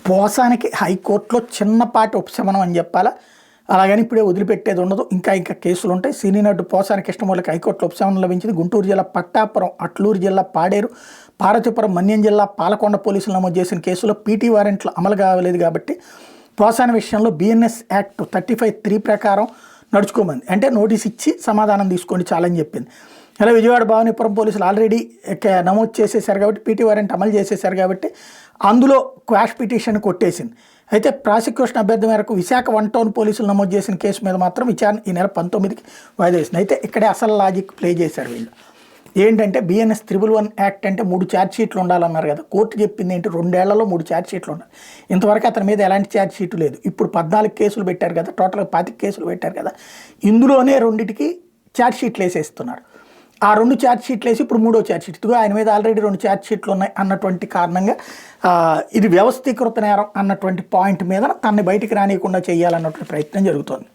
పోసానికి హైకోర్టులో చిన్నపాటి ఉపశమనం అని చెప్పాలా. అలాగని ఇప్పుడే వదిలిపెట్టేది ఉండదు. ఇంకా కేసులు ఉంటాయి. సినీ నటుడు పోసాని కృష్ణమూర్తికి హైకోర్టులో ఉపశమనం లభించింది. గుంటూరు జిల్లా పట్టాపురం, అట్లూరు జిల్లా పాడేరు, పార్వతీపురం, మన్యం జిల్లా పాలకొండ పోలీసులు నమోదు చేసిన కేసులో పీటీ వారెంట్లు అమలు కావలేదు కాబట్టి పోసాని విషయంలో బిఎన్ఎస్ యాక్ట్ 35(3) ప్రకారం నడుచుకోమంది. అంటే నోటీస్ ఇచ్చి సమాధానం తీసుకోండి చాలని చెప్పింది. అలా విజయవాడ భవానీపురం పోలీసులు ఆల్రెడీ నమోదు చేసేసారు కాబట్టి పీటీ వారెంట్ అమలు చేసేసారు కాబట్టి అందులో క్వాష్ పిటిషన్ కొట్టేసింది. అయితే ప్రాసిక్యూషన్ అభ్యర్థి మేరకు విశాఖ 1 టౌన్ పోలీసులు నమోదు చేసిన కేసు మీద మాత్రం విచారణ ఈ నెల 19కి వాయిదా వేసింది. అయితే ఇక్కడే అసలు లాజిక్ ప్లే చేశారు వీళ్ళు. ఏంటంటే బిఎన్ఎస్ 111 యాక్ట్ అంటే 3 ఛార్జ్షీట్లు ఉండాలన్నారు కదా. కోర్టు చెప్పింది ఏంటి, 2 ఏళ్లలో 3 ఛార్జ్షీట్లు ఉండాలి. ఇంతవరకు అతని మీద ఎలాంటి ఛార్జ్షీటు లేదు. ఇప్పుడు 14 కేసులు పెట్టారు కదా, టోటల్గా 25 కేసులు పెట్టారు కదా. ఇందులోనే 2టికి ఛార్జ్షీట్లు వేసేస్తున్నారు. ఆ 2 ఛార్జ్షీట్లు వేసి ఇప్పుడు 3వ ఛార్జ్షీట్, ఇదిగో ఆయన మీద ఆల్రెడీ 2 ఛార్జ్షీట్లు ఉన్నాయి అన్నటువంటి కారణంగా ఇది వ్యవస్థీకృత నేరం అన్నటువంటి పాయింట్ మీద తనని బయటికి రానియకుండా చేయాలన్నటువంటి ప్రయత్నం జరుగుతోంది.